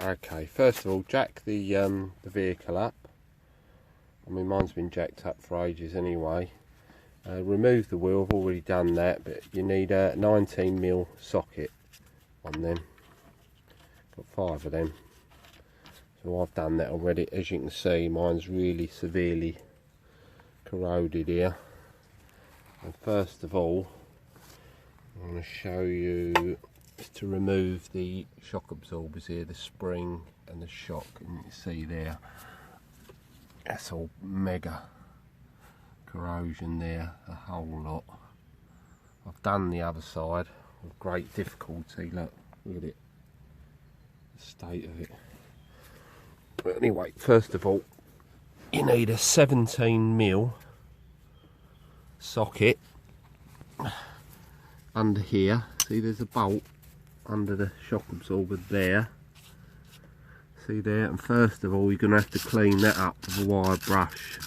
Okay, first of all, jack the vehicle up. I mean, mine's been jacked up for ages anyway. Remove the wheel, I've already done that, but you need a 19mm socket on them. Got 5 of them. So I've done that already. As you can see, mine's really severely corroded here. And first of all, I'm going to show you to remove the shock absorbers here, the spring and the shock, and you can see there, that's all mega corrosion there, a whole lot. I've done the other side with great difficulty. Look at it, the state of it. But anyway, first of all, you need a 17mm socket under here. See, there's a bolt under the shock absorber there. See there? And first of all, you're going to have to clean that up with a wire brush.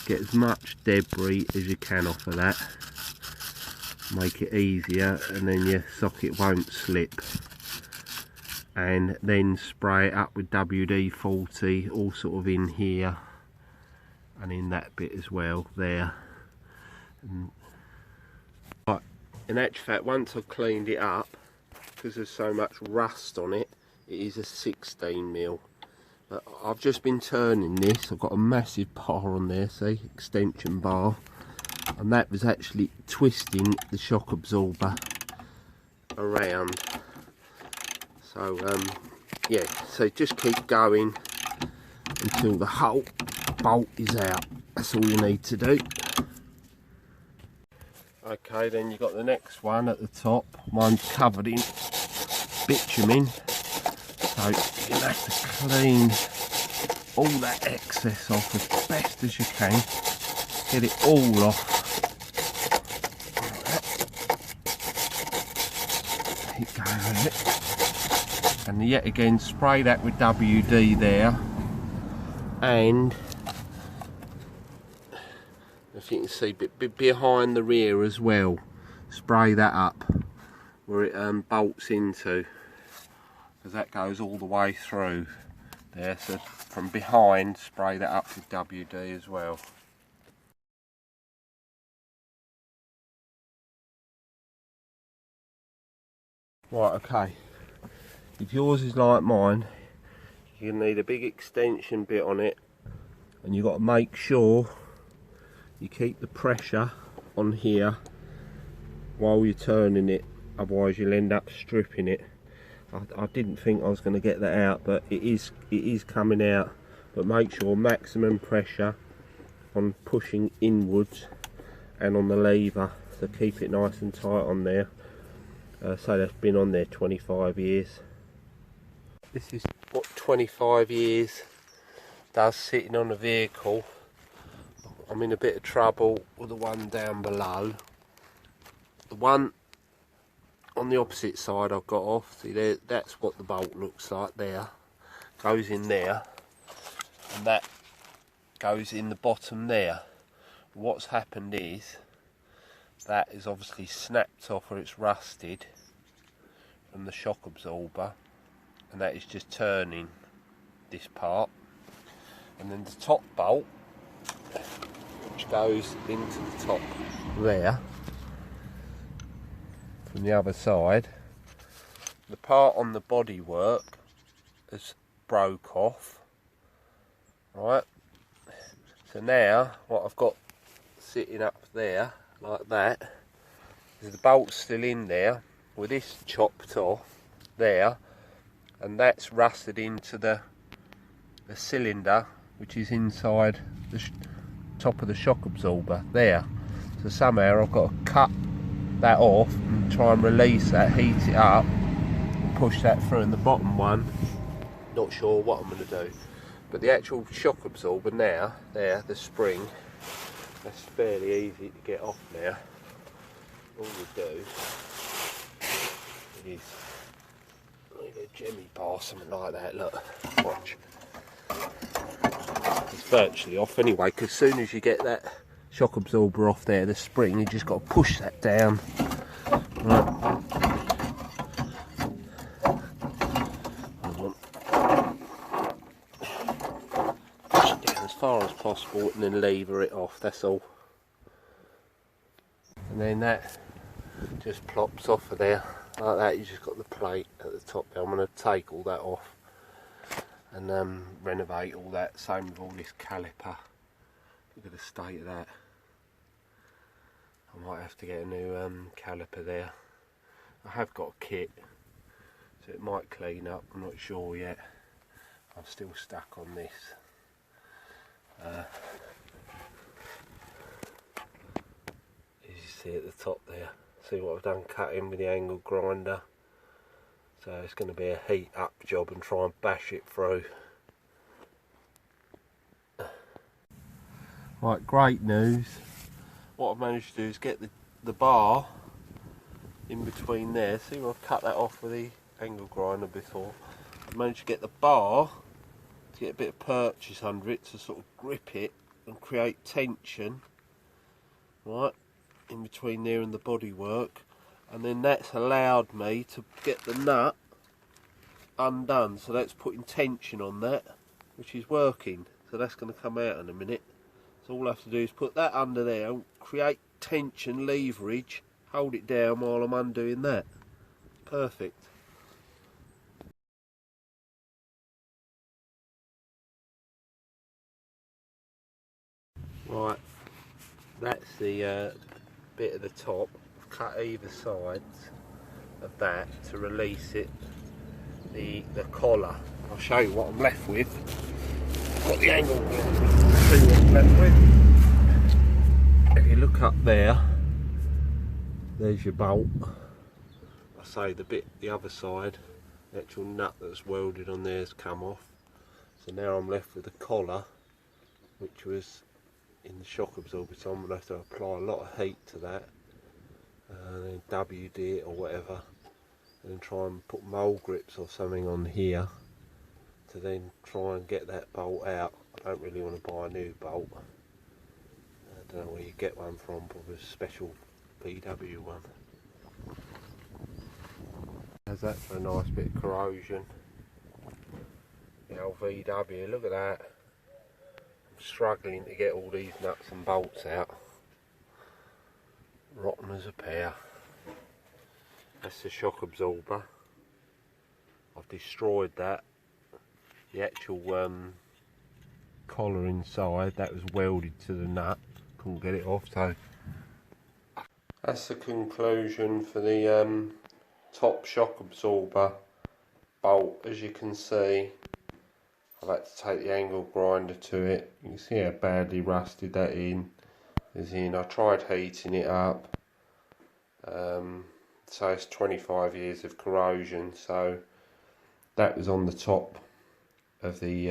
Get as much debris as you can off of that. Make it easier, and then your socket won't slip. And then spray it up with WD-40, all sort of in here and in that bit as well there. And right, in actual fact, once I've cleaned it up, because there's so much rust on it, it is a 16mm. But I've just been turning this. I've got a massive bar on there, see, extension bar, and that was actually twisting the shock absorber around. So yeah, so just keep going until the whole bolt is out. That's all you need to do. Okay, then you've got the next one at the top. Mine's covered in bitumen, so you'll have to clean all that excess off as best as you can. Get it all off. Keep going with it. And yet again, spray that with WD there. And if you can see, behind the rear as well, spray that up where it bolts into, because that goes all the way through there. So from behind, spray that up with WD as well. Right, okay, if yours is like mine, you need a big extension bit on it, and you've got to make sure you keep the pressure on here while you're turning it, otherwise you'll end up stripping it. I didn't think I was going to get that out, but it is coming out. But make sure maximum pressure on pushing inwards and on the lever, so keep it nice and tight on there. So that's been on there 25 years. This is what 25 years does sitting on a vehicle. I'm in a bit of trouble with the one down below. The one on the opposite side I've got off. See there, that's what the bolt looks like there. Goes in there, and that goes in the bottom there. What's happened is that is obviously snapped off, or it's rusted from the shock absorber, and that is just turning this part. And then the top bolt, which goes into the top there from the other side, the part on the bodywork has broke off. Right, so now what I've got sitting up there like that is the bolt's still in there with this chopped off there, and that's rusted into the cylinder which is inside the top of the shock absorber there. So somehow I've got to cut that off and try and release that, heat it up and push that through. And the bottom one, not sure what I'm going to do, but the actual shock absorber now there, the spring, that's fairly easy to get off now. All we do is like a jemmy bar, something like that. Look, watch, it's virtually off anyway, because as soon as you get that shock absorber off there, the spring, you just got to push that down. Right. possible and then lever it off, that's all. And then that just plops off of there like that. You just got the plate at the top there. I'm going to take all that off and renovate all that. Same with all this caliper. Look at the state of that. I might have to get a new caliper there. I have got a kit, so it might clean up, I'm not sure yet. I'm still stuck on this. As you see at the top there, see what I've done cutting with the angle grinder. So it's going to be a heat up job and try and bash it through. Right, great news. What I've managed to do is get the bar in between there. See where I've cut that off with the angle grinder before. I managed to get the bar to get a bit of purchase under it to sort of grip it and create tension, right, in between there and the bodywork, and then that's allowed me to get the nut undone, so that's putting tension on that, which is working. So that's going to come out in a minute. So all I have to do is put that under there and create tension, leverage, hold it down while I'm undoing that. Perfect. Right, that's the bit at the top. I've cut either sides of that to release it, the collar. I'll show you what I'm left with. Got the angle grinder. See what I'm left with. If you look up there, there's your bolt. I say the bit the other side, the actual nut that's welded on there has come off. So now I'm left with the collar, which was in the shock absorber, so I'm going to have to apply a lot of heat to that, and then WD it or whatever, and then try and put mole grips or something on here to then try and get that bolt out. I don't really want to buy a new bolt. I don't know where you get one from, probably a special VW one. How's that for a nice bit of corrosion? The old VW, look at that. Struggling to get all these nuts and bolts out. Rotten as a pear. That's the shock absorber. I've destroyed that. The actual collar inside, that was welded to the nut. Couldn't get it off, so that's the conclusion for the top shock absorber bolt. As you can see, I've had to take the angle grinder to it. You can see how badly rusted that is in. I tried heating it up. So it's 25 years of corrosion. So that was on the top of the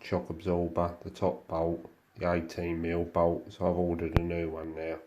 shock absorber, the top bolt, the 18mm bolt. So I've ordered a new one now.